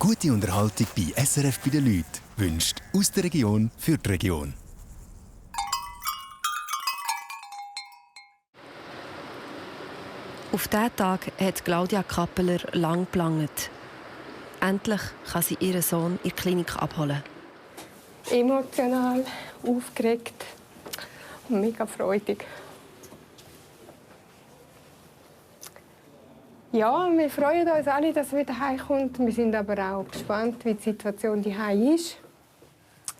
Gute Unterhaltung bei SRF bei den Leuten wünscht aus der Region für die Region. Auf diesen Tag hat Claudia Kappeler lang gelangt. Endlich kann sie ihren Sohn in der Klinik abholen. Emotional, aufgeregt und mega freudig. Ja, wir freuen uns alle, dass er wieder heimkommt. Wir sind aber auch gespannt, wie die Situation daheim ist.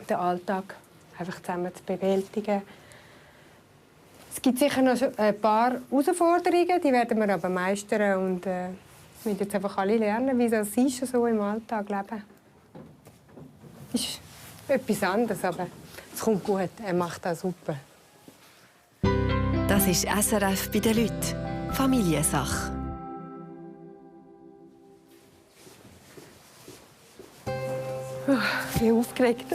Den Alltag einfach zusammen zu bewältigen. Es gibt sicher noch ein paar Herausforderungen, die werden wir aber meistern und wir müssen jetzt einfach alle lernen, wie das ist, so im Alltag leben. Es ist etwas anderes, aber es kommt gut. Er macht das super. Das ist SRF bei den Leuten. Familiensache. Ich bin aufgeregt.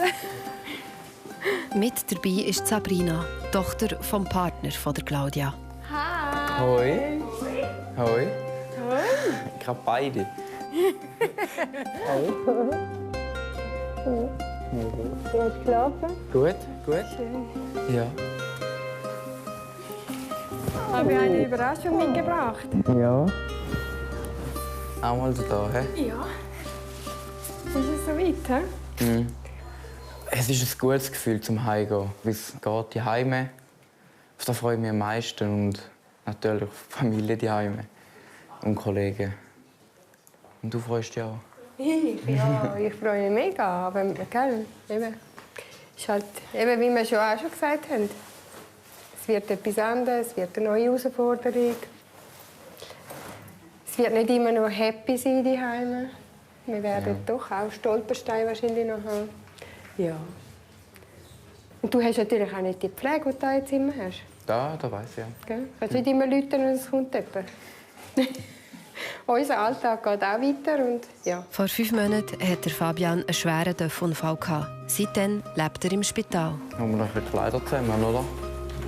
Mit dabei ist Sabrina, Tochter vom Partner von der Claudia. Hi! Hoi. Hoi. Hoi. Ich habe beide. Du hast geschlafen? Gut, gut. Schön. Ja. Habe ich eine Überraschung mitgebracht? Ja. Auch mal da, hä? Ja. Ist es soweit, hä? Mhm. Es ist ein gutes Gefühl zum Heimgehen, wie es geht, die Heime. Auf das freue ich mich am meisten und natürlich auf die Familie die Heime und Kollegen. Und du freust dich auch? Ja, ich freue mich mega, aber gell, eben, ist halt, eben, wie wir schon auch schon gesagt haben, es wird etwas anderes, es wird eine neue Herausforderung. Es wird nicht immer nur happy sein, die Heime. Wir werden doch auch Stolpersteine wahrscheinlich noch haben. Ja. Und du hast natürlich auch nicht die Pflege, die du jetzt immer hast. Da weiss ich ja. Gell? Kannst nicht immer läuten und es kommt jemand. Unser Alltag geht auch weiter und ja. Vor 5 Monaten hatte Fabian einen schweren Dörfunfall. Seitdem lebt er im Spital. Haben wir noch ein bisschen Kleider zusammen, oder?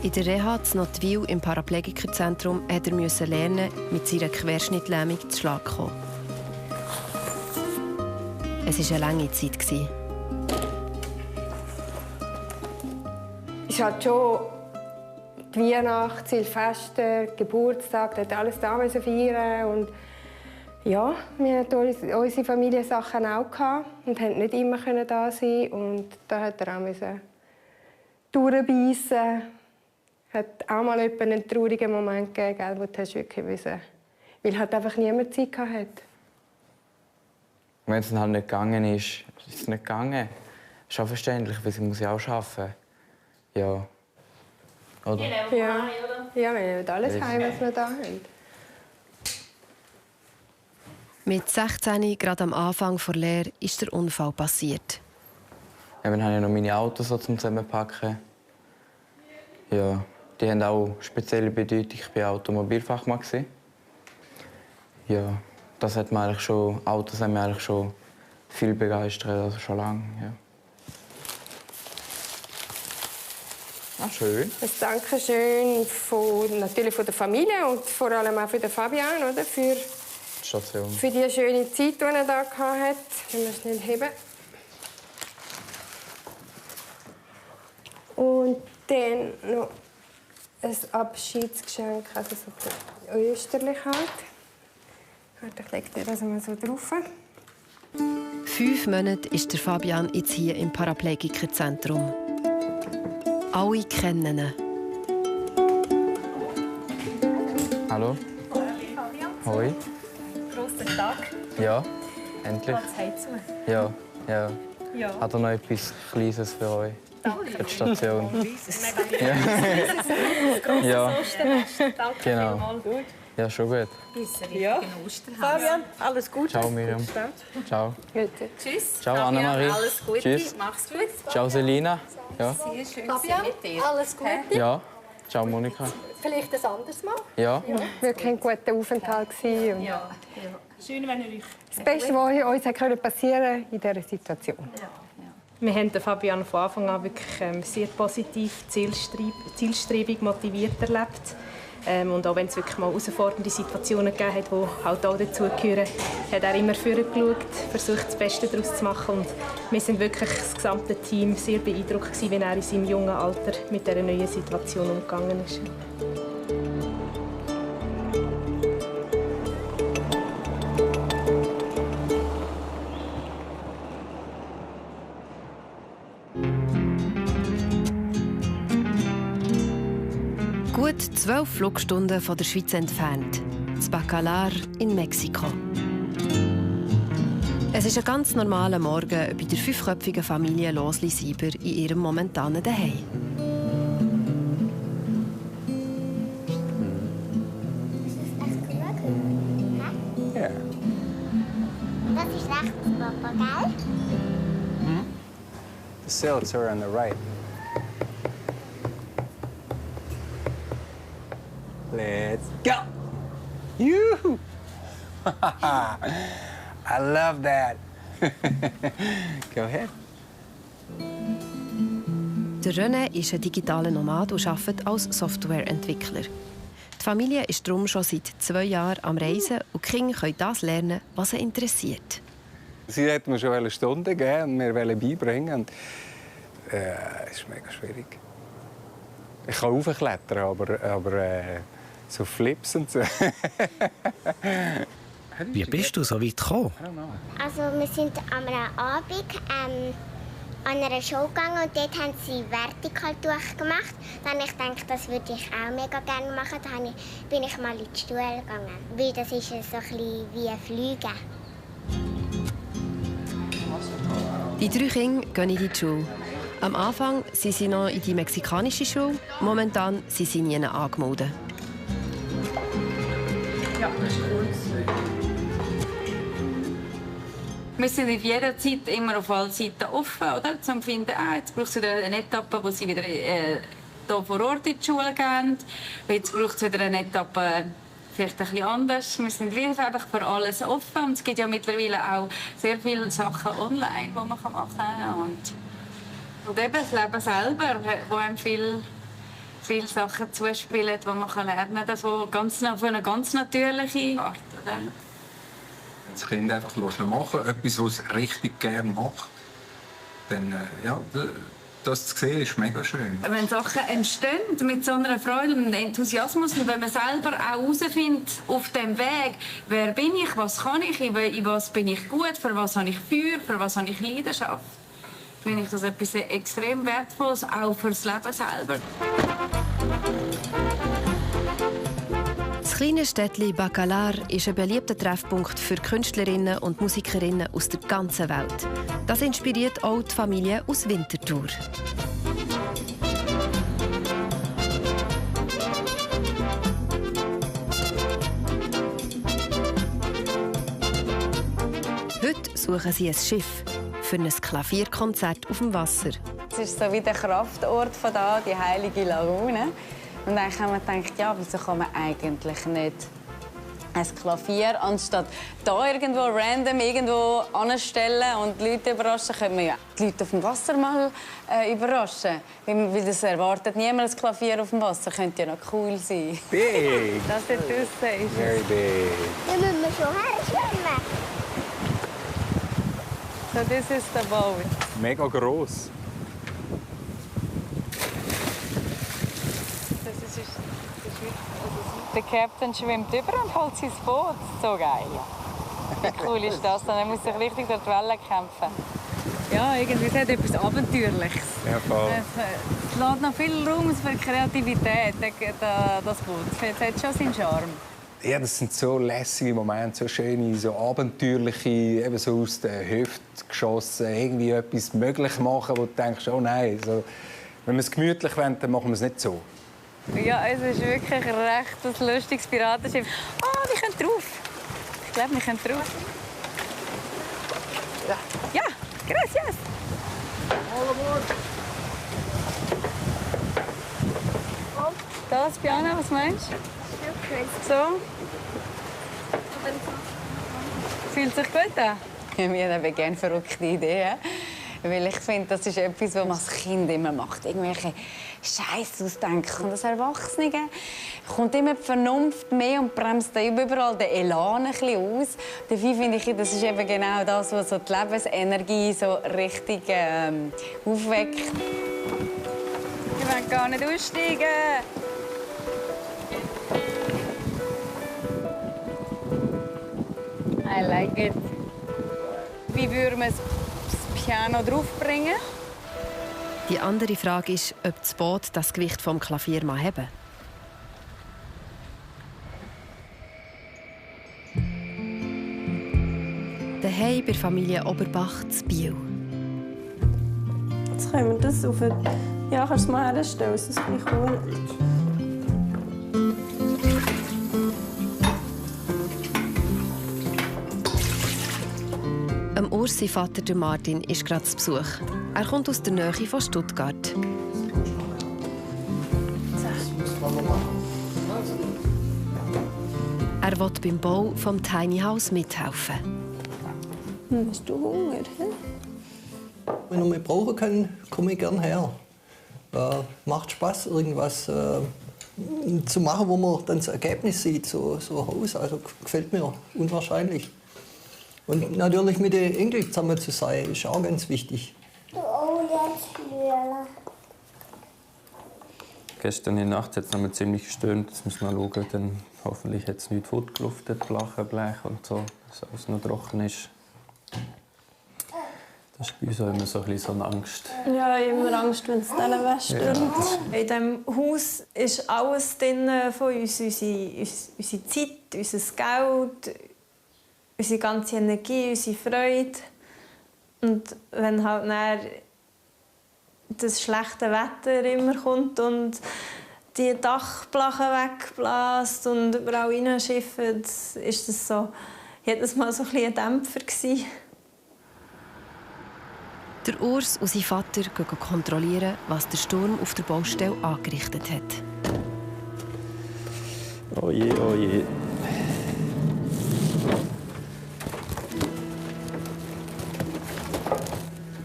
In der Reha in Notwil im Paraplegikerzentrum musste er lernen, mit seiner Querschnittlähmung zu Schlag zu kommen. Es war eine lange Zeit. Es hat schon die Weihnacht, Silvester, Geburtstag, da alles da feiern und ja, wir hatten unsere Familiensachen auch gehabt und konnten nicht immer da sein und da hat er auch durchbeissen. Es hat auch mal einen traurigen Moment gegeben, wo du wirklich wissen, weil halt einfach niemand Zeit hatte. Wenn es dann halt nicht gegangen ist es nicht gegangen. Das ist auch verständlich, weil sie muss ja auch arbeiten. Ja. Oder? Ja, ja, wir nehmen alles heim, was wir da haben. Mit 16, gerade am Anfang der Lehre, ist der Unfall passiert. Ja, dann habe ich noch meine Autos so zum Zusammenpacken. Ja, die haben auch spezielle Bedeutung. Ich war Automobilfachmann. Ja, das hat mich eigentlich schon, Autos haben mich eigentlich schon viel begeistert, also schon lange. Ja. Ah, schön. Ein Dankeschön natürlich von der Familie und vor allem auch für den Fabian, oder? Für Die Station. Für die schöne Zeit, die er da hatte. Können wir schnell heben. Und dann noch ein Abschiedsgeschenk, also so österlich halt. Ich lege dir das mal so drauf. 5 Monate ist der Fabian jetzt hier im Paraplegikerzentrum. Alle kennen ihn. Hallo. Hoi. Grosser Tag. Ja, endlich. Was heizt du? Ja, ja. Ja. Hat er noch etwas Kleines für euch? Danke. Für die Station. Mega Ja. Ja, Danke genau. vielmals. Gut. Ja, schon gut. Ja. Fabian, alles gut? Ciao, Miriam. Ciao. Bitte. Tschüss. Ciao, Fabian, Annemarie. Alles Gute. Tschüss. Mach's gut. Ciao, Selina. Ja. Sehr schön Fabian, mit dir. alles Gute. Ja. Ciao, Monika. Vielleicht ein anderes Mal. Ja. Wirklich ein guter Aufenthalt. Und Ja. Schön, wenn ihr euch... das Beste, was uns passieren konnte in dieser Situation. Wir haben den Fabian von Anfang an wirklich sehr positiv, zielstrebig, motiviert erlebt. Und auch wenn es wirklich mal herausfordernde Situationen gegeben hat, die halt auch dazugehören, hat er immer vorgeschaut, versucht, das Beste daraus zu machen. Und wir sind wirklich das gesamte Team sehr beeindruckt, wie er in seinem jungen Alter mit dieser neuen Situation umgegangen ist. Gut 12 Flugstunden von der Schweiz entfernt, das Bacalar in Mexiko. Es ist ein ganz normaler Morgen bei der 5-köpfigen Familie Losli-Sieber in ihrem momentanen Zuhause. Ja. Das ist rechts, Papa, gell? The silts are on the right. Let's go! Yoo! I love that. Go ahead. Der René ist ein digitaler Nomad und arbeitet als Softwareentwickler. Die Familie ist darum schon seit 2 Jahren am Reisen und die Kinder können das lernen, was sie interessiert. Sie hat mir schon Stunden gegeben und mir beibringen. Und, es ist mega schwierig. Ich kann raufklettern, aber so Flips und so. Wie bist du so weit gekommen? Also wir sind am Abend an einer Show gegangen und dort haben sie Vertikaltuch gemacht. Dann habe ich gedacht, das würde ich auch mega gerne machen. Dann bin ich mal in die Schule gegangen. Weil das ist so ein bisschen wie Fliegen. Die 3 Kinder gehen in die Schule. Am Anfang sind sie noch in die mexikanische Schule. Momentan sind sie nie angemeldet. Ja, das ist cool. Wir sind auf jeder Zeit immer auf alle Seiten offen, oder? Zum finden, jetzt braucht es wieder eine Etappe, wo sie wieder hier vor Ort in die Schule gehen. Jetzt braucht es wieder eine Etappe, vielleicht ein bisschen anders. Wir sind wirklich einfach für alles offen. Und es gibt ja mittlerweile auch sehr viele Sachen online, die man machen kann. Und eben das Leben selber, wo einem viele Sachen zuspielen, die man lernen kann. Das auf eine ganz natürliche Art. Oder? Das Kind einfach machen, etwas, was es richtig gerne macht, dann ja, das zu sehen, ist mega schön. Wenn Sachen entstehen mit so einer Freude und Enthusiasmus und wenn man selber auch herausfindet auf dem Weg, wer bin ich, was kann ich, in was bin ich gut, für was habe ich Feuer, für was habe ich Leidenschaft, finde ich das etwas extrem Wertvolles, auch für das Leben selber. Das kleine Städtchen Bacalar ist ein beliebter Treffpunkt für Künstlerinnen und Musikerinnen aus der ganzen Welt. Das inspiriert auch die Familie aus Winterthur. Heute suchen sie ein Schiff für ein Klavierkonzert auf dem Wasser. Es ist so wie der Kraftort von da, die heilige Lagune. Und dann haben wir gedacht, ja, wieso kann man eigentlich nicht ein Klavier anstatt da irgendwo random irgendwo anstellen und die Leute überraschen, können wir ja die Leute auf dem Wasser mal überraschen. Weil das erwartet niemand, ein Klavier auf dem Wasser. Könnte ja noch cool sein. Big! Das dort draussen ist Very big. Da müssen wir schon her schwimmen. So, this is the boat. Mega gross. Der Captain schwimmt über und holt sein Boot. So geil. Wie cool ist das? Dann muss sich richtig durch die Wellen kämpfen. Ja, irgendwie es hat etwas Abenteuerliches. Ja, voll. Es lässt noch viel Raum für Kreativität, das Boot. Es hat schon seinen Charme. Ja, das sind so lässige Momente, so schöne, so abenteuerliche, eben so aus der Hüfte geschossen, irgendwie etwas möglich machen, wo du denkst, oh nein, so, wenn wir es gemütlich wollen, dann machen wir es nicht so. Ja, es ist wirklich recht ein lustiges Piratenschiff. Ah, wir können drauf. Ich glaube, wir können drauf. Ja, gracias. Das, Biana, was meinst du? So? Fühlt sich gut an? Wir haben gerne verrückte Ideen. Weil ich finde, das ist etwas, was man als Kind immer macht. Irgendwelche Scheiße ausdenken. Und als Erwachsene kommt immer die Vernunft mehr und bremst da überall den Elan ein bisschen aus. Dafür finde ich, das ist eben genau das, was so die Lebensenergie so richtig aufweckt. Ich will gar nicht aussteigen. I like it. Wie würde man das Piano draufbringen? Die andere Frage ist, ob das Boot das Gewicht vom Klavier mal haben. Daheim bei der Familie Oberbach zu Biel. Jetzt können wir das auf ein... Ja, kannst du es mal herstellen, ist das gleich cool. Urs, sein Vater, der Martin, ist gerade zu Besuch. Er kommt aus der Nähe von Stuttgart. Er will beim Bau des Tiny House mithelfen. Hast du Hunger? Wenn ich mich brauchen kann, komme ich gerne her. Macht Spaß, irgendwas zu machen, wo man dann das Ergebnis sieht, so ein Haus. Also gefällt mir unwahrscheinlich. Und natürlich mit den Enkeln zusammen zu sein, ist auch ganz wichtig. Oh, jetzt Lüla. Gestern in der Nacht hat es noch ziemlich gestürmt. Jetzt müssen wir schauen, dann hoffentlich hat es nicht fortgeluftet, Blech und so, dass alles noch trocken ist. Das ist bei uns auch immer so eine Angst. Ja, immer Angst, wenn es dann wegstürmt. Ja. In diesem Haus ist alles drin von uns. Unsere Zeit, unser Geld, unsere ganze Energie, unsere Freude. Und wenn halt dann das schlechte Wetter immer kommt und die Dachplachen wegbläst und überall reinschifft, ist das so jedes Mal so ein Dämpfer gewesen. Der Urs und sein Vater gehen kontrollieren, was der Sturm auf der Baustelle angerichtet hat. Oh je, oh je.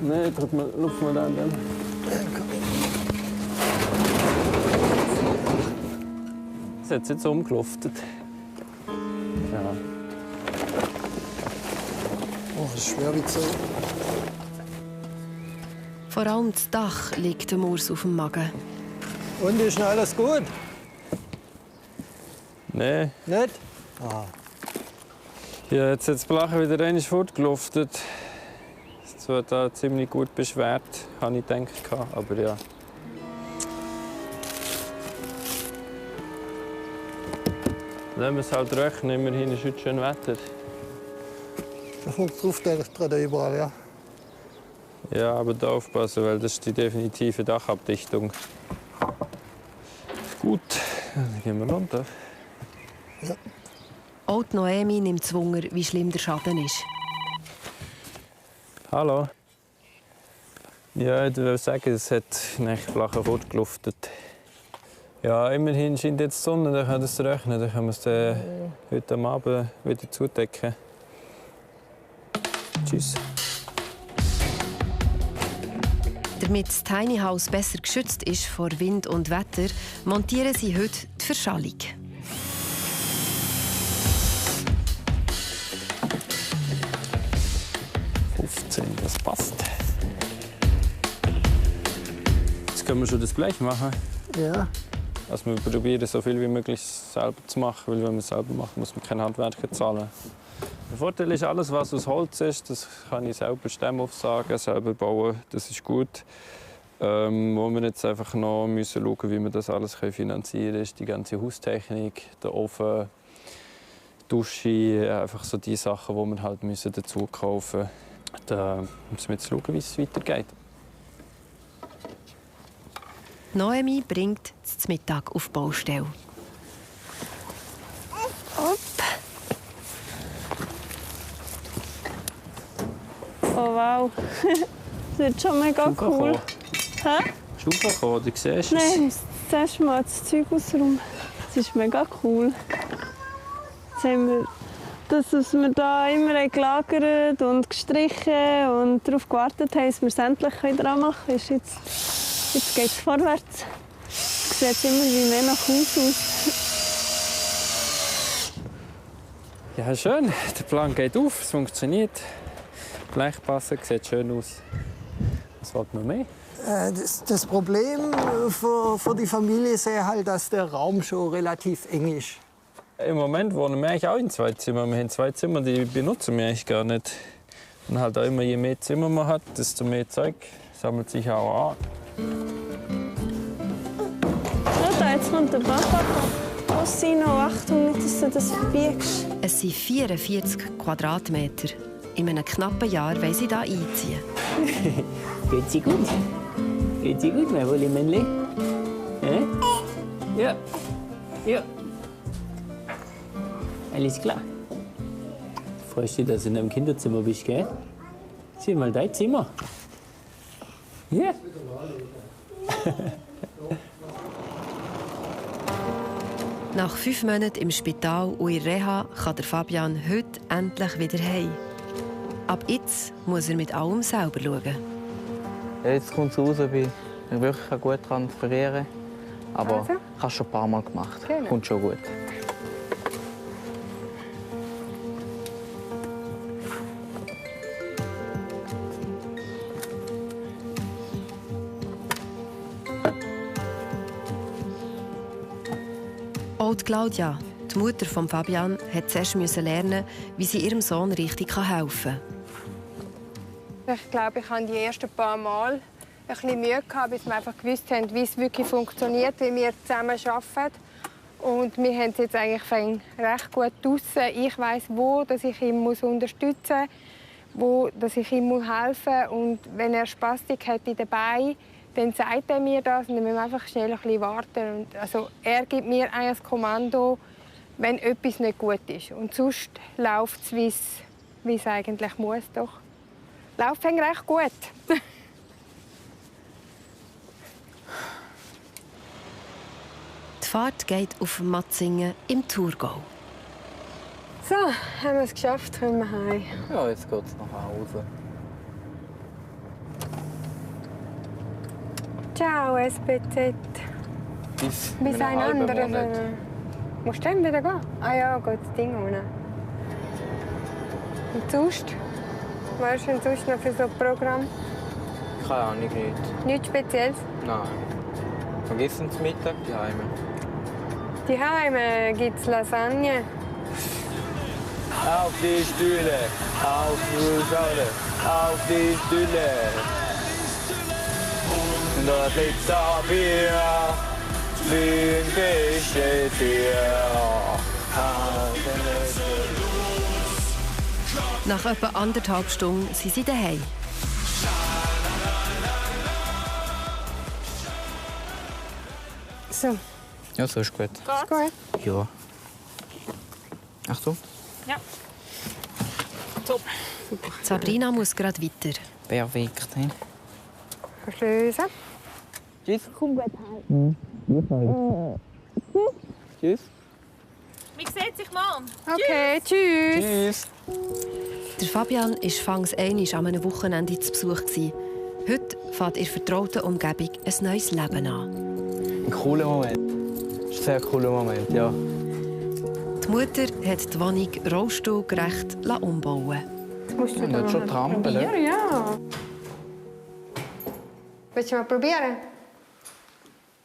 Nein, lupf mal dann. Es hat jetzt umgeluftet. Ja. Oh, das ist schwer wie so. Vor allem das Dach liegt dem Urs auf dem Magen. Und ist noch alles gut? Nein. Nicht? Ah. Ja, jetzt hat das Blech wieder einmal fortgeluftet. Es wird da ziemlich gut beschwert, habe ich gedacht. Aber ja. Nehmen wir es halt rechnen, immerhin ist heute schön Wetter. Da tropft eigentlich gerade überall, ja. Ja, aber da aufpassen, weil das ist die definitive Dachabdichtung. Gut, dann gehen wir runter. Ja. Auch die Noemi nimmt Wunder, wie schlimm der Schaden ist. Hallo. Ja, ich würde sagen, es hat nicht flach fortgeluftet. Ja, immerhin scheint jetzt die Sonne, dann kann es regnen, dann können wir es heute Abend wieder zudecken. Tschüss. Damit das Tiny House besser geschützt ist vor Wind und Wetter, montieren sie heute die Verschallung. Das passt. Jetzt können wir schon das Blech machen. Ja. Also wir probieren so viel wie möglich selber zu machen, weil wenn man es selber macht, muss man keinen Handwerker zahlen. Der Vorteil ist, alles was aus Holz ist, das kann ich selber Stämme aufsagen, selber bauen, das ist gut. Wo wir jetzt einfach noch müssen schauen, wie wir das alles finanzieren können, ist die ganze Haustechnik, der Ofen, die Dusche, einfach so die Sachen, die wir halt dazu kaufen müssen. Da müssen wir jetzt schauen, wie es weitergeht. Noemi bringt zum Mittag auf die Baustelle. Hopp. Oh wow, das wird schon mega cool. Hä? Ist aufgekommen, du siehst es? Nein, ich muss zuerst mal das Zeug ausräumen. Das ist mega cool. Jetzt haben wir dass wir da immer gelagert und gestrichen und darauf gewartet haben, dass wir es endlich wieder machen können. Jetzt geht es vorwärts. Es sieht immer wie mehr nach Haus aus. Ja, schön. Der Plan geht auf, es funktioniert. Blech passen, sieht schön aus. Was will man mehr? Das Problem für die Familie ist halt, dass der Raum schon relativ eng ist. Im Moment wohnen wir eigentlich auch in 2 Zimmern. Wir haben 2 Zimmer, die benutzen wir eigentlich gar nicht. Und halt auch immer, je mehr Zimmer man hat, desto mehr Zeug sammelt sich auch an. Ja, jetzt kommt der Papa. Rossino, Achtung, nicht, dass du das verbiegst. Es sind 44 Quadratmeter. In einem knappen Jahr wollen sie hier einziehen. Geht sie gut? Geht sie gut, mein Wolli-Männli? Ja. Ja. Alles klar. Freust du dich, dass du in einem Kinderzimmer bist, gell? Sieh mal dein Zimmer. Ja. Nach 5 Monaten im Spital und in Reha kann der Fabian heute endlich wieder heim. Ab jetzt muss er mit allem selber schauen. Ja, jetzt kommt es raus, wie ich wirklich gut transferieren kann. Aber ich habe es schon ein paar Mal gemacht. Genau. Kommt schon gut. Auch Claudia, die Mutter von Fabian, musste zuerst lernen, wie sie ihrem Sohn richtig helfen kann. Ich glaube, ich hatte die ersten paar Mal ein bisschen Mühe, bis wir einfach gewusst haben, wie es wirklich funktioniert, wie wir zusammen arbeiten. Und wir haben es jetzt eigentlich recht gut draussen. Ich weiss, wo dass ich ihn unterstützen muss, wo dass ich ihm helfen muss. Und wenn er Spastik hat in den Beinen, dann sagt er mir das und dann müssen wir einfach schnell ein bisschen warten. Und also, er gibt mir eigentlich das Kommando, wenn etwas nicht gut ist. Und sonst läuft es, wie es eigentlich muss. Doch. Läuft recht gut. Die Fahrt geht auf Matzingen im Thurgau. So, haben wir es geschafft, können wir heim. Ja, jetzt geht es nach Hause. Ciao, SPZ. Bis ein anderer. Musst du dann wieder gehen? Ah ja, geht das Ding ohne. Und sonst? Was ist denn sonst noch für so ein Programm? Keine Ahnung, nicht. Nichts Spezielles? Nein. Vergiss uns Mittag daheim. Daheim gibt es Lasagne. Auf die Stühle, auf die Säule, auf die Stühle. Und dort liegt ein Bier, wie ein Geschirr. Nach etwa 1,5 Stunden sind sie daheim. So. Ja, so ist gut. Ist gut? Ja. Achtung. Ja. Top. Sabrina muss gerade weiter. Perfekt. He? Verschlösen. Tschüss. Komm gut heim. Tschüss. Wir sehen sich morgen. Okay, tschüss. Tschüss. Der Fabian war fangs einmal an einem Wochenende zu Besuch. Heute fängt in vertrauter Umgebung ein neues Leben an. Ein cooler Moment. Das ist ein sehr cooler Moment, ja. Die Mutter hat die Wohnung rollstuhlgerecht umbauen. Jetzt musst du Ja, da nicht schon trampeln. probieren, ja. Willst du mal probieren?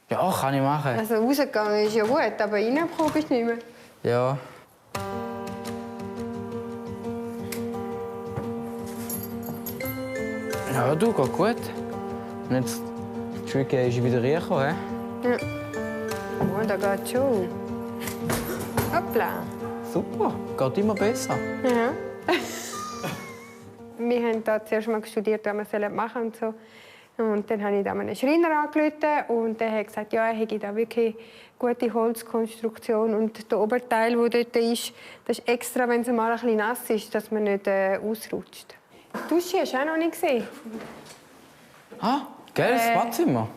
Ja, kann ich machen. Also rausgegangen ist ja gut, aber reingekommen bist du nicht mehr. Ja. Ja, du, geht gut. Und jetzt die Schwierigkeit ist wieder reingekommen, Ja. Oh, da geht schon. Hoppla. Super, geht immer besser. Ja. Wir haben da zuerst mal studiert, was wir machen sollen. Und so. Und dann habe ich da einen Schreiner angerufen und der hat gesagt, ja, er hätte da wirklich gute Holzkonstruktion. Und der Oberteil, der dort ist, das ist extra, wenn es mal ein bisschen nass ist, dass man nicht ausrutscht. Die Dusche hast du auch noch nicht gesehen. Ah, gell, das Badzimmer.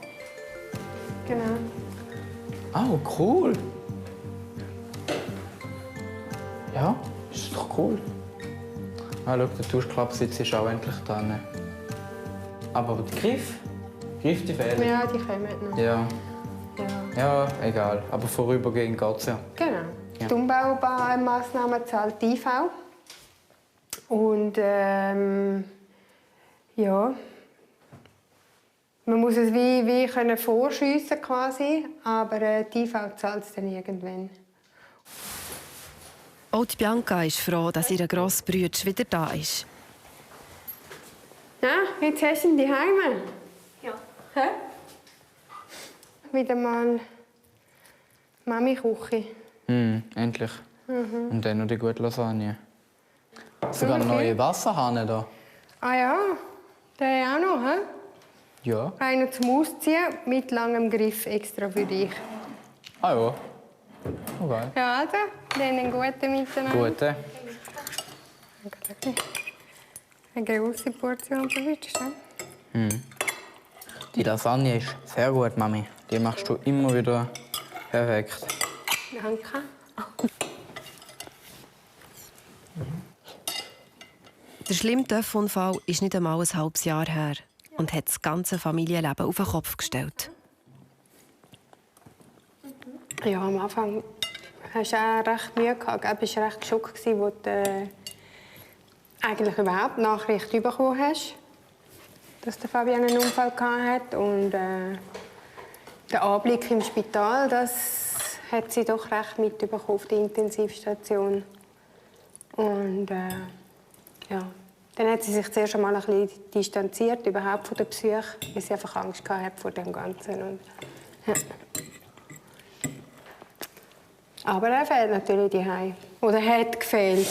Genau. Oh, cool. Ja, Ist doch cool. Ah, schau, der Duschklappsitz ist auch endlich dran. Aber die Griffe, die fehlen. Ja, die kommen noch. Ja. Ja, egal. Aber vorübergehend geht es ja. Genau. Ja. Die Umbaumaßnahmen zahlt die IV. Und ja, man muss es wie können vorschiessen quasi, aber die IV zahlt es dann irgendwann. Auch die Bianca ist froh, dass ihr Grossbruder wieder da ist. Ja, jetzt hast du ihn daheim. Ja. Hä? Wieder mal Mami-Küche. Endlich. Mhm. Und dann noch die gute Lasagne. Sogar eine neue Wasserhahn da. Ah ja, der auch noch, hä? Ja. Einer zum Ausziehen mit langem Griff extra für dich. Ah ja. Okay. Ja, also, dann einen guten Miteinander. Gute. Eine grosse Portion verwünscht, hä? Die Lasagne ist sehr gut, Mami. Die machst du immer wieder perfekt. Danke. Der schlimme Töpfunfall ist nicht einmal ein halbes Jahr her und hat das ganze Familienleben auf den Kopf gestellt. Ja, am Anfang hast du auch recht Mühe gehabt. Du warst recht geschockt, als du eigentlich überhaupt Nachricht bekommen hast, dass der Fabian einen Unfall hatte. Und der Anblick im Spital, das hat sie doch recht mitbekommen auf der Intensivstation. Und ja, dann hat sie sich zuerst einmal ein bisschen distanziert überhaupt von der Psyche, weil sie einfach Angst hatte vor dem Ganzen. Und, ja. Aber er fehlt natürlich daheim. Oder hat gefehlt.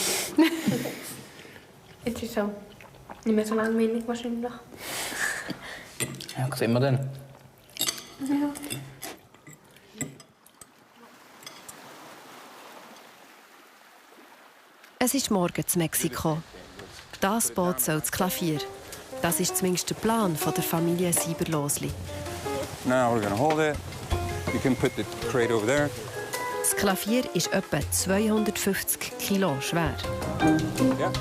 Jetzt ist es nicht mehr so langweilig wahrscheinlich. Ja, was sehen wir denn? Ja. Es ist morgen in Mexiko. Das Boot soll das Klavier. Das ist zumindest der Plan der Familie Sieberlosli. Now we're gonna hold it. You can put the crate over there. Das Klavier ist etwa 250 Kilo schwer. Ja.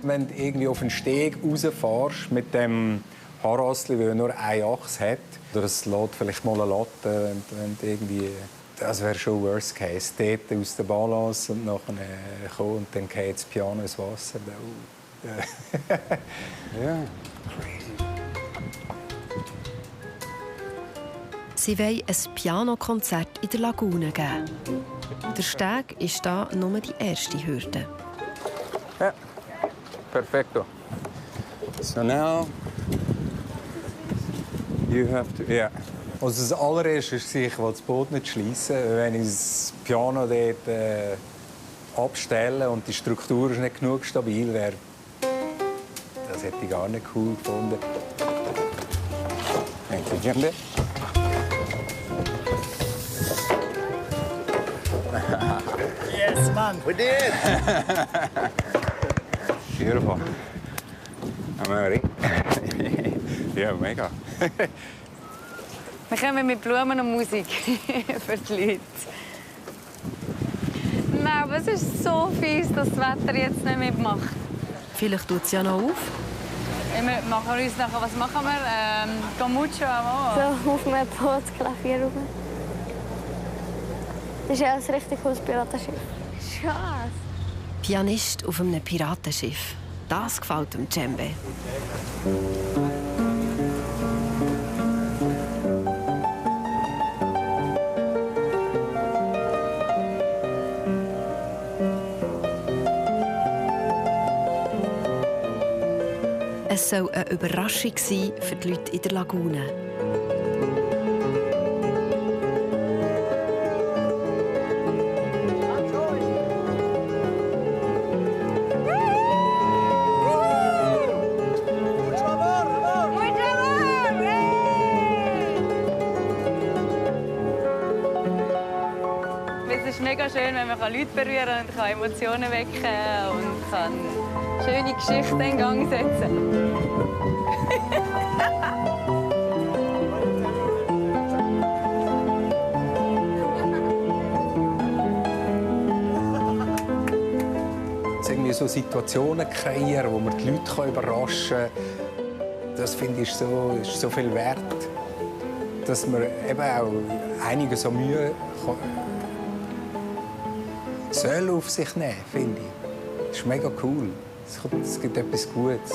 Wenn du irgendwie auf den Steg rausfährst mit dem Harassli, weil er nur eine Achse hat, oder es lässt vielleicht mal eine Latte, wenn du irgendwie... Das wäre schon worst case. Dort aus der Balance und nachher kommen und dann geht das Piano ins Wasser. Ja. Sie wollen ein Pianokonzert in der Lagune geben. Der Steg ist da nur die erste Hürde. Ja, perfetto. So now you have to, yeah. Also das allererste ist sicher, das Boot nicht schließen. Wenn ich das Piano dort abstelle und die Struktur ist nicht genug stabil wäre, das hätte ich gar nicht cool gefunden. Thank you, Jimbe. Yes, man, we did. Beautiful. I'm ready. Yeah, mega. Wir kommen mit Blumen und Musik für die Leute. Nein, aber es ist so fies, dass das Wetter jetzt nicht mitmacht. Vielleicht tut es ja noch auf. Wir machen uns nachher, was machen wir? Gamucho auch. So auf einem Boot Klavier rauf. Das ist ja ein richtig cooles Piratenschiff. Schade. Pianist auf einem Piratenschiff. Das gefällt dem Djembe. Es soll eine Überraschung sein für die Leute in der Lagune. Es ist mega schön, wenn man Leute berühren kann und kann Emotionen wecken und kann schöne Geschichten in Gang setzen. irgendwie so Situationen kreieren, wo man die Leute überraschen kann. Das finde ich ist so viel wert, dass man eben auch einige so Mühe soll auf sich nehmen, finde ich. Das ist mega cool. Es gibt etwas Gutes.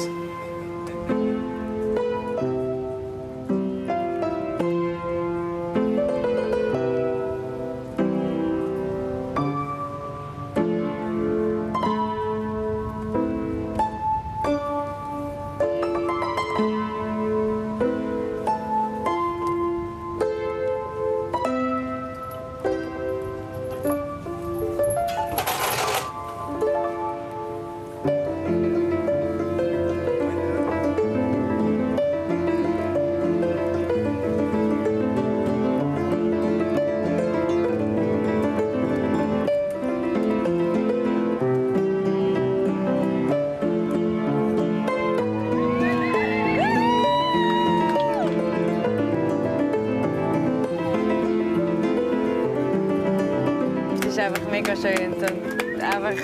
Es ist einfach mega schön und einfach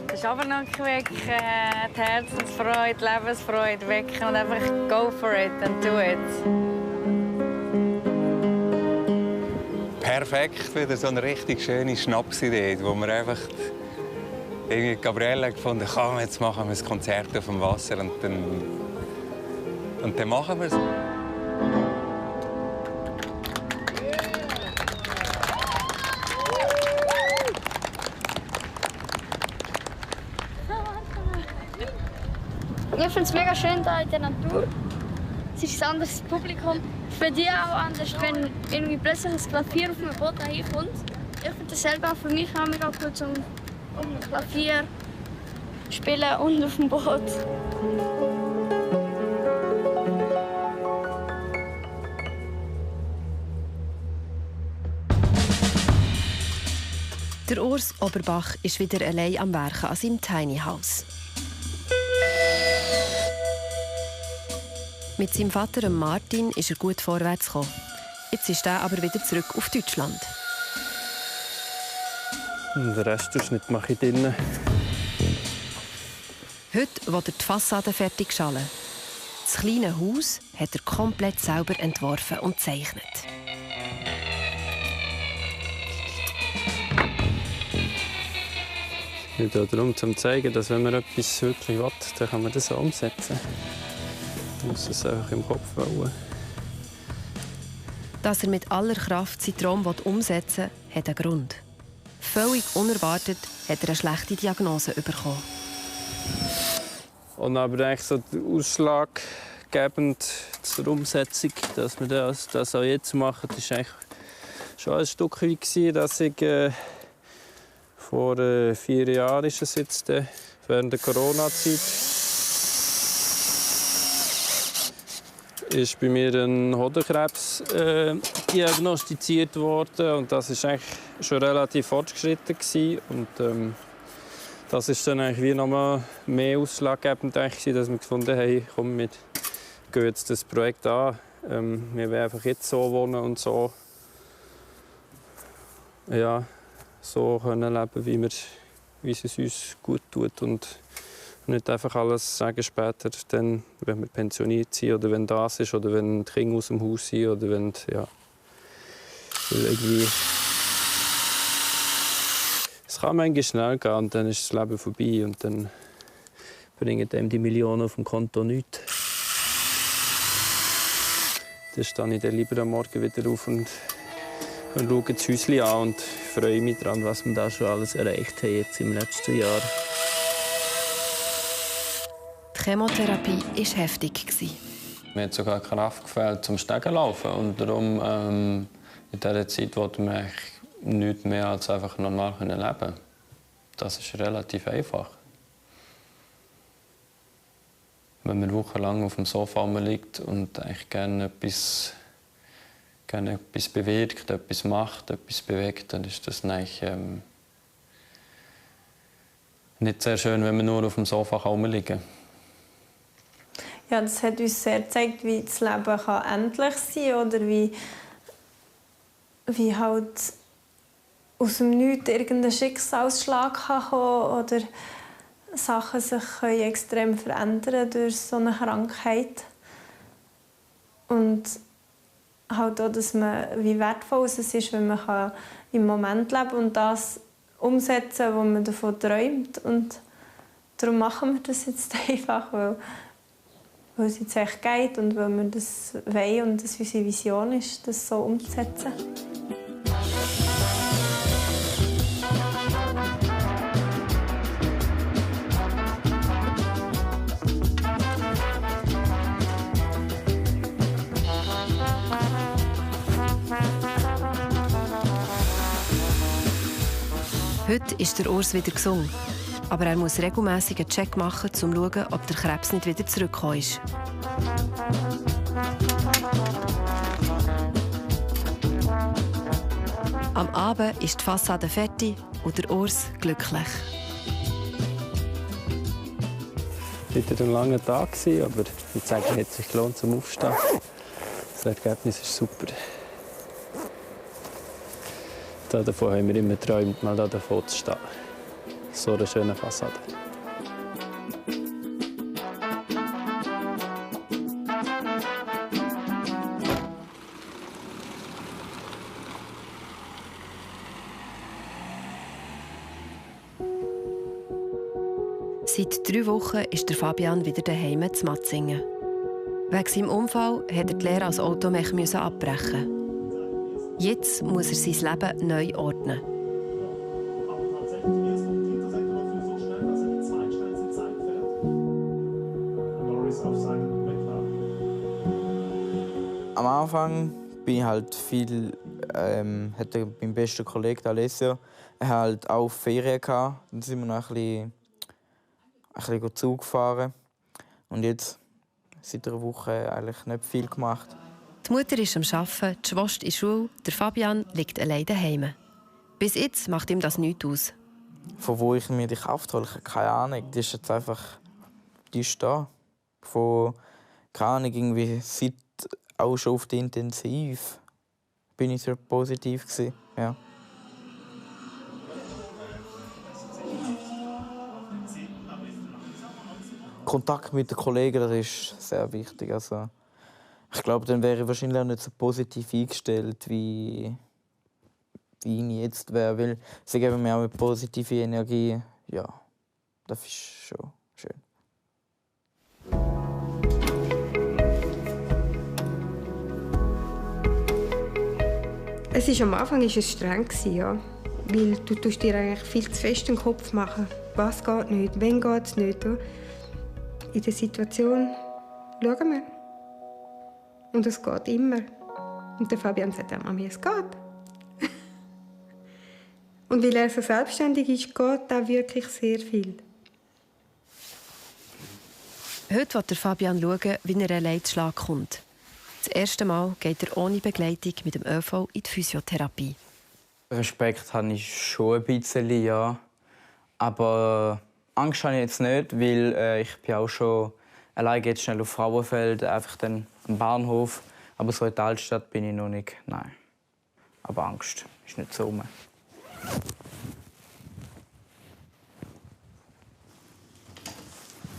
den Schabernack wecken, die Herzensfreude, die Lebensfreude wecken und einfach go for it and do it. Perfekt, wieder so eine richtig schöne Schnapsidee, wo wir einfach irgendwie Gabriele gefunden haben, jetzt machen wir ein Konzert auf dem Wasser und dann machen wir es. Ich finde es mega schön hier in der Natur. Es ist ein anderes Publikum. Für die auch anders, wenn irgendwie plötzlich ein Klavier auf einem Boot reinkommt. Ich finde das selber auch für mich auch mega cool, um auf dem Klavier spielen und auf dem Boot. Der Urs Oberbach ist wieder allein am Werken an seinem Tiny House. Mit seinem Vater Martin ist er gut vorwärts gekommen. Jetzt ist er aber wieder zurück auf Deutschland. Den Restschnitt mache ich drinnen. Heute will er die Fassade fertig schallen. Das kleine Haus hat er komplett selber entworfen und gezeichnet. Es geht darum, zu zeigen, dass wenn man etwas wirklich will, dann kann man das auch umsetzen. Man muss es einfach im Kopf wollen. Dass er mit aller Kraft seinen Traum umsetzen will, hat einen Grund. Völlig unerwartet hat er eine schlechte Diagnose bekommen. Und aber eigentlich so ausschlaggebend zur Umsetzung, dass wir das auch jetzt machen, ist eigentlich schon ein Stück weit, dass ich vor 4 Jahren ist es jetzt, während der Corona-Zeit, ist bei mir ein Hodenkrebs diagnostiziert worden und das ist eigentlich schon relativ fortgeschritten gewesen. Und das ist dann eigentlich wie noch mal mehr ausschlaggebend, dass wir gefunden haben, komm, wir gehen jetzt das Projekt an. Wir wollen einfach jetzt so wohnen und so, ja, so können leben, wie es uns gut tut und nicht einfach alles sagen später, dann, wenn wir pensioniert sind oder wenn das ist oder wenn die Kinder aus dem Haus sind oder wenn, ja, irgendwie. Es kann manchmal schnell gehen und dann ist das Leben vorbei und dann bringen einem die Millionen auf dem Konto nichts. Dann stehe ich dann lieber am Morgen wieder auf und schaue das Häuschen an und freue mich daran, was wir da schon alles erreicht haben jetzt im letzten Jahr. Die Chemotherapie war heftig. Mir hat sogar Kraft gefehlt zum Stegen laufen und darum in dieser Zeit wollte man nichts mehr als einfach normal leben. Das ist relativ einfach. Wenn man wochenlang auf dem Sofa liegt und eigentlich gerne etwas bewirkt, etwas macht, etwas bewegt, dann ist das eigentlich nicht sehr schön, wenn man nur auf dem Sofa liegen kann. Ja, das hat uns sehr gezeigt, wie das Leben endlich sein kann oder wie halt aus dem Nichts irgendein Schicksalsschlag kommen kann oder Sachen sich extrem verändern durch so eine Krankheit. Und halt auch, dass man, wie wertvoll es ist, wenn man im Moment leben kann und das umsetzen, was man davon träumt. Und darum machen wir das jetzt einfach, weil es jetzt echt geht und weil wir das wollen und das unsere Vision ist, das so umzusetzen. Heute ist der Urs wieder gesund. Aber er muss regelmässig einen Check machen, um zu schauen, ob der Krebs nicht wieder zurückgekommen ist. Am Abend ist die Fassade fertig und der Urs glücklich. Es war ein langer Tag, aber ich zeige, es hat sich gelohnt zum Aufstehen. Das Ergebnis ist super. Davon haben wir immer geträumt, mal davor zu stehen. So eine schöne Fassade. Seit 3 Wochen ist der Fabian wieder daheim zu Matzingen. Wegen seinem Unfall musste er die Lehre als Automech abbrechen. Jetzt muss er sein Leben neu ordnen. Am Anfang bin ich halt viel, hatte mein bester Kollege Alessio, er hat halt auch Ferien gehabt. Dann sind wir noch ein bisschen Zug gefahren. Und jetzt seit einer Woche eigentlich nicht viel gemacht. Die Mutter ist am Arbeiten, die Schwester in der Schule, der Fabian liegt allein daheim. Bis jetzt macht ihm das nichts aus. Von wo ich mir die gekauft habe, ich habe keine Ahnung. Die ist jetzt einfach, die ist da. Von, keine Ahnung, irgendwie seit auch schon auf die Intensiv bin ich sehr positiv gewesen, ja. Kontakt mit den Kollegen, das ist sehr wichtig. Also, ich glaube, dann wäre ich wahrscheinlich auch nicht so positiv eingestellt, wie ich jetzt wäre. Weil sie geben mir auch eine positive Energie. Ja, das ist schon schön. Am Anfang war es streng, ja. Weil du dir eigentlich viel zu fest den Kopf machen. Was geht nicht, wann geht es nicht. In der Situation schauen wir. Und es geht immer. Und der Fabian sagt auch, Mami, es geht. Und weil er so selbstständig ist, geht da wirklich sehr viel. Heute will der Fabian schauen, wie er allein zu Schlag kommt. Das erste Mal geht er ohne Begleitung mit dem ÖV in die Physiotherapie. Respekt habe ich schon ein bisschen, ja. Aber Angst habe ich jetzt nicht, weil ich bin auch schon allein jetzt schnell auf Frauenfeld, einfach dann am Bahnhof. Aber so in der Altstadt bin ich noch nicht. Nein. Aber Angst ist nicht so rum.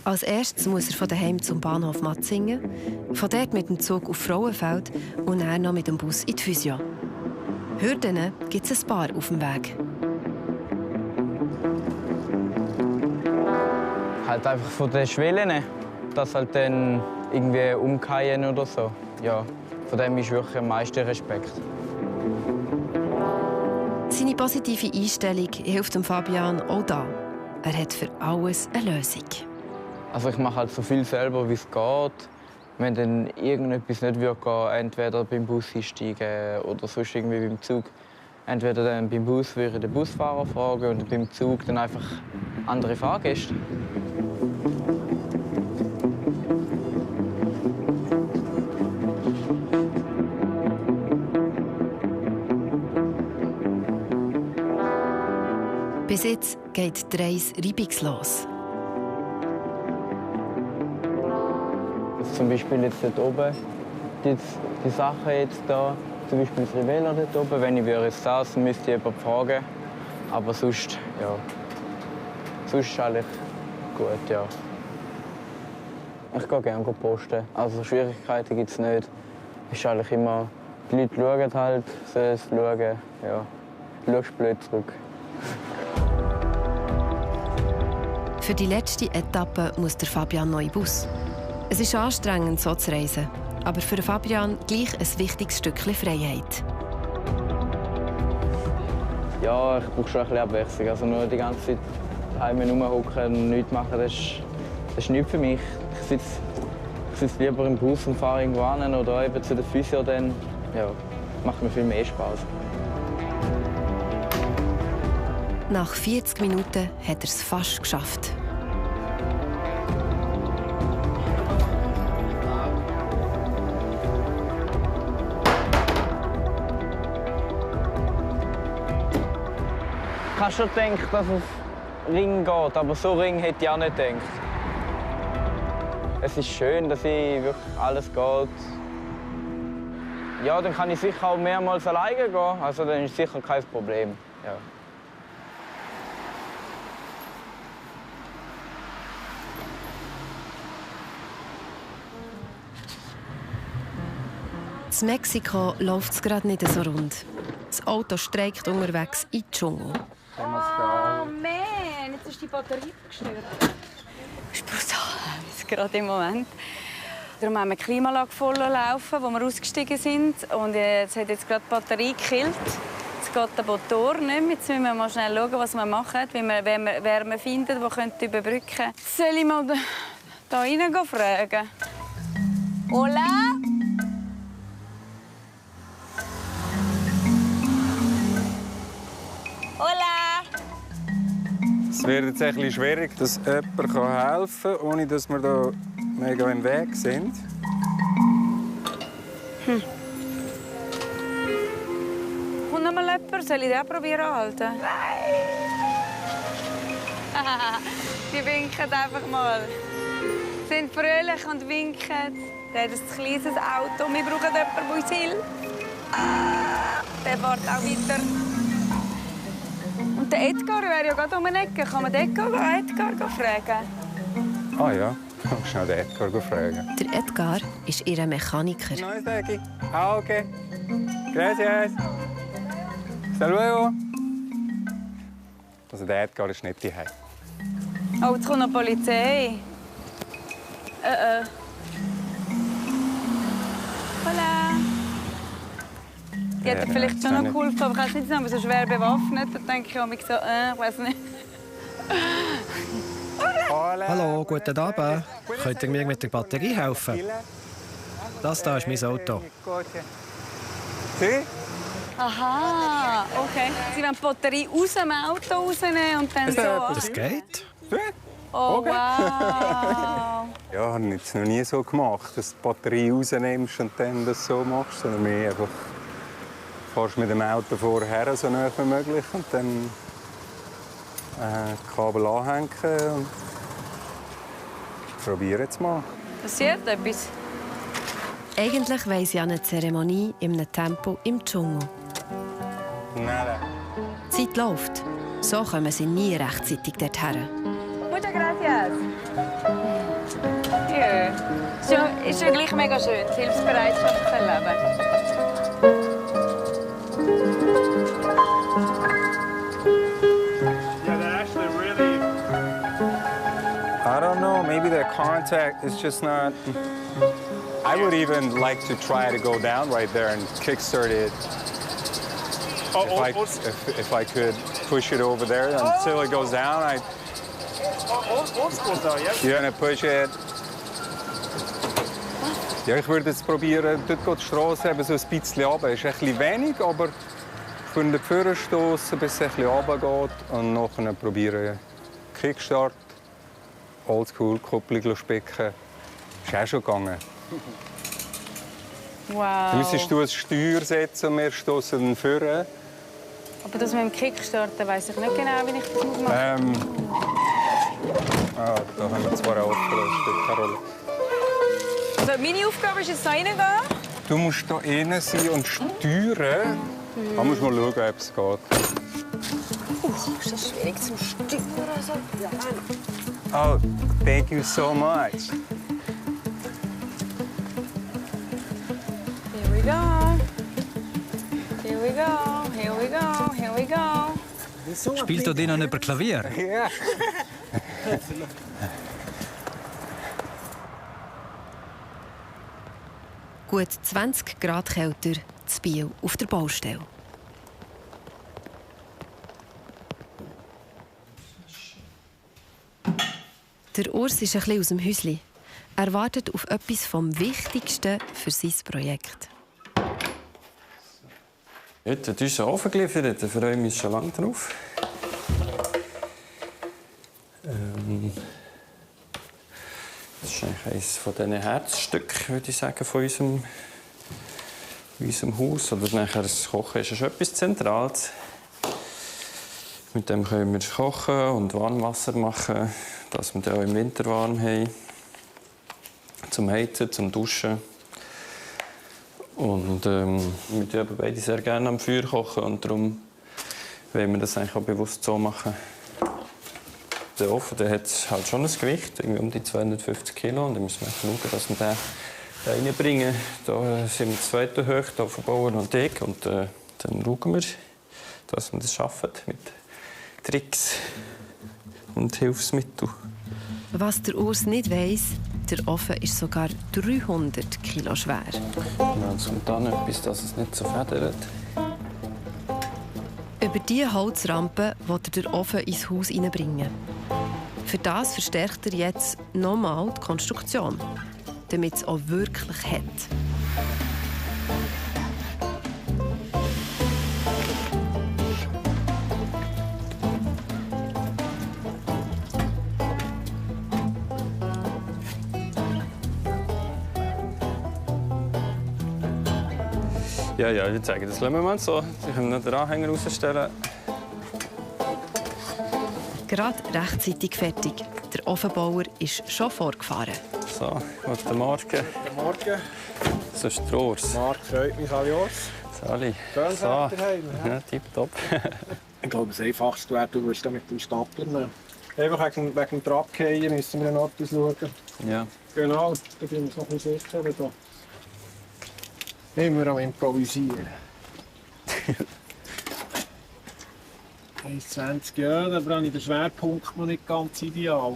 Als erstes muss er von daheim zum Bahnhof Matzingen, von dort mit dem Zug auf Frauenfeld und dann noch mit dem Bus in die Physio. Hürden gibt es ein paar auf dem Weg. Halt einfach von den Schwellen, dass halt dann irgendwie umkehren oder so. Ja, von dem ist wirklich am meisten Respekt. Seine positive Einstellung hilft dem Fabian auch da. Er hat für alles eine Lösung. Also ich mache halt so viel selber, wie es geht. Wenn dann irgendetwas nicht gehen würde, entweder beim Bus einsteigen oder sonst irgendwie beim Zug. Entweder dann beim Bus würde ich den Busfahrer fragen und beim Zug dann einfach andere Fahrgäste. Bis jetzt geht die Reise reibungslos. Zum Beispiel jetzt dort oben, die Sachen jetzt da, Zum Beispiel das Rivella dort oben. Wenn ich jetzt das müsste ich jemanden fragen. Aber sonst, ja. Sonst ist alles gut, ja. Ich gehe gerne posten. Also Schwierigkeiten gibt es nicht. Es ist eigentlich immer, die Leute schauen halt, sie schauen, ja. Du schaust blöd zurück. Für die letzte Etappe muss der Fabian neu Bus. Es ist anstrengend, so zu reisen. Aber für Fabian gleich ein wichtiges Stückchen Freiheit. Ja, ich brauche schon ein bisschen Abwechslung. Also nur die ganze Zeit daheim rumhocken und nichts machen, das ist nichts für mich. Ich sitze lieber im Bus und fahre irgendwo hin oder eben zu der Physio. Dann ja, macht mir viel mehr Spaß. Nach 40 Minuten hat er es fast geschafft. Ich habe schon gedacht, dass es Ring geht, aber so Ring hätte ich auch nicht gedacht. Es ist schön, dass wirklich alles geht. Ja, dann kann ich sicher auch mehrmals alleine gehen. Also dann ist sicher kein Problem. Ja. In Mexiko läuft es gerade nicht so rund. Das Auto streikt unterwegs in den Dschungel. Oh man, jetzt ist die Batterie gestört. Das ist brutal, jetzt gerade im Moment. Darum haben wir die Klimaanlage voll laufen, wo wir ausgestiegen sind. Und jetzt hat jetzt gerade die Batterie gekillt. Jetzt geht der Motor nicht mehr. Jetzt müssen wir mal schnell schauen, was wir machen, wer wir finden, der überbrücken könnte. Soll ich mal da rein fragen? Hola? Hola! Es wird jetzt ein bisschen schwierig, dass jemand helfen kann, ohne dass wir da mega im Weg sind. Kommt noch mal jemand? Soll ich den probieren anhalten? Die winken einfach mal. Sie sind fröhlich und winken. Sie haben ein kleines Auto. Wir brauchen jemanden, der uns hilft. Der fährt auch weiter. Und der Edgar wäre ja gerade um die Ecke. Kann man den Edgar fragen? Ah ja, kannst schnell den Edgar fragen. Der Edgar ist ihr Mechaniker. Ah, okay. Gracias. Hasta luego. Also der Edgar ist nicht daheim. Oh, jetzt kommt noch die Polizei. Hola. Die hätte vielleicht schon noch geholfen, aber ich weiß nicht, sie sind so schwer bewaffnet. Da denke ich mich so, ich weiß nicht. Hallo, guten Abend. Könnt ihr mir mit der Batterie helfen? Das hier ist mein Auto. Aha, okay. Sie wollen die Batterie aus dem Auto rausnehmen und dann so... Das geht? Oh, okay. Wow. Ja, ich habe es noch nie so gemacht, dass du die Batterie rausnimmst und dann das so machst, sondern mehr einfach fährst mit dem Auto vorher so nah wie möglich und dann Kabel anhängen und probieren es mal. Passiert etwas? Eigentlich wollen sie an eine Zeremonie in einem Tempel im Dschungel. Nada. Die Zeit läuft. So kommen sie nie rechtzeitig dorthin. Muchas gracias. Ja. Ist ja gleich mega schön, die Hilfsbereitschaft zu erleben. I don't know, maybe the contact is just not... I would even like to try to go down right there and kickstart it. If I could push it over there until it goes down, Old school though, yes? You're gonna push it. Ja, ich würde jetzt probieren, dort geht die Straße eben so ein bisschen runter. Es ist ein bisschen wenig, aber ich würde vorne stoßen, bis es ein bisschen runtergeht und nachher probieren Kickstart, Oldschool, Kupplung spicken. Ist auch schon gegangen. Wow. Dann müsstest du ein Steuer setzen und wir stoßen dann vorne. Aber das mit dem Kickstarten weiss ich nicht genau, wie ich das machen muss. Da haben wir zwar auch offen, das spielt keine Rolle. Also meine Aufgabe ist jetzt da reingehen Du musst hier innen sein und steuern. Da musst du mal schauen, ob es geht. Ist das schwierig zum Steuern oder so? Oh, thank you so much. Here we go. Here we go. Here we go. Here we go. Spielt ihr noch über Klavier? Ja. Gut 20 Grad kälter zu Biel auf der Baustelle. Der Urs ist ein bisschen aus dem Häuschen. Er wartet auf etwas vom Wichtigsten für sein Projekt. Heute hat uns ein Ofen geliefert, da freue ich mich schon lange drauf. Das ist eigentlich eines von diesen Herzstücken, würde ich sagen, von unserem Haus. Oder nachher das Kochen ist schon etwas Zentrales. Mit dem können wir kochen und Warmwasser machen, dass wir dann auch im Winter warm haben. Zum Heizen, zum Duschen. Und wir tun beide sehr gerne am Feuer kochen und darum wollen wir das eigentlich auch bewusst so machen. Der Ofen der hat halt schon ein Gewicht, irgendwie um die 250 Kilo, und dann müssen wir schauen, dass wir den reinbringen. Da sind wir zweite Höhe, hier verbauen und Deck, und dann schauen wir, dass wir das schaffen mit Tricks und Hilfsmitteln. Was der Urs nicht weiss, der Ofen ist sogar 300 Kilo schwer. Ja, es kommt dann etwas, dass es nicht so federt. Über diese Holzrampe will er den Ofen ins Haus hineinbringen. Für das verstärkt er jetzt nochmal die Konstruktion, damit es auch wirklich hat. Ja, ich würde sagen, das lassen wir mal so. Sie können noch den Anhänger rausstellen. Gerade rechtzeitig fertig. Der Ofenbauer ist schon vorgefahren. So, guten Morgen. Guten Morgen. So ist der Urs. Marc, freut mich, alle Urs. Sali. Schön, So. seid ihr daheim. Ja, tipptopp. Ich glaube, das Einfachste wäre, du würdest mit dem Stapler nehmen. Einfach wegen dem Trabgehen müssen wir noch etwas schauen. Ja. Genau, da bin ich noch ein bisschen sicher. Da. Immer am Improvisieren. 1,20 Jahre, aber habe ich den Schwerpunkt noch nicht ganz ideal.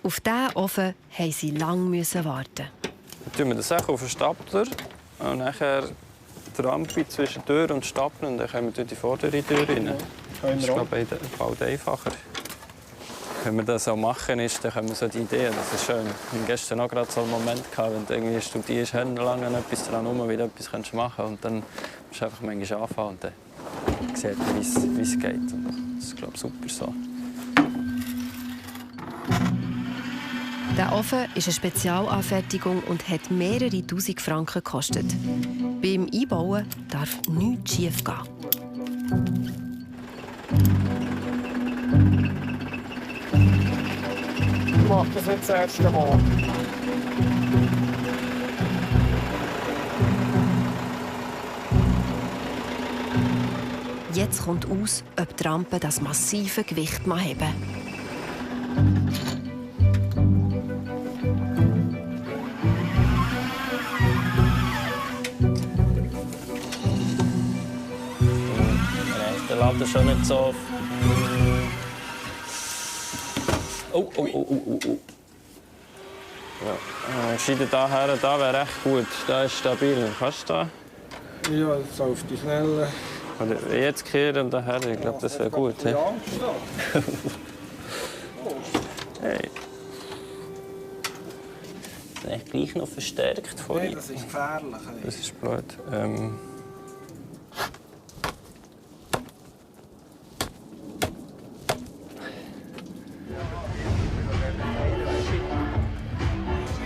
Auf diesen Ofen mussten sie lange warten. Dann tun wir das auch auf den Stapler und nachher die Rampe zwischen Tür und Stapler, und dann kommen wir durch die vordere Tür rein. Das ist, glaube ich, bald einfacher. Wenn wir das so machen, dann haben wir so die Idee. Das ist schön. Ich hatte gestern auch gerade so einen Moment, wenn du irgendwie studierst, lang an etwas dran herum, wie du etwas machen kannst. Und dann musst du einfach manchmal anfangen und dann siehst du, wie es geht. Und das ist, glaube ich, super so. Der Ofen ist eine Spezialanfertigung und hat mehrere Tausend Franken gekostet. Beim Einbauen darf nichts schief gehen. Ich mache das nicht das erste Mal. Jetzt kommt aus, ob die Rampe das massive Gewicht heben kann. Der Laden ist schon nicht so. Oh. Ja. Scheide da her, da wäre echt gut. Da ist stabil. Kannst du da? Ja, so auf die Schnelle. Oder jetzt kehren und daher. Ich glaube, das wäre gut. He? Ja, Hey. Das ist echt gleich noch verstärkt vorhin. Nee, das ist gefährlich. Das ist blöd.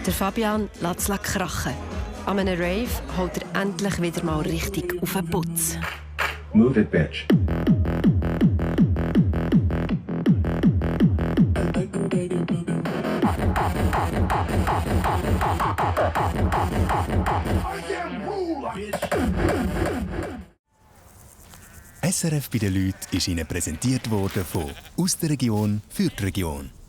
Der Fabian lässt es krachen. An einem Rave holt er endlich wieder mal richtig auf den Putz. Move it, bitch. SRF bei den Leuten ist Ihnen präsentiert worden von «Aus der Region für die Region».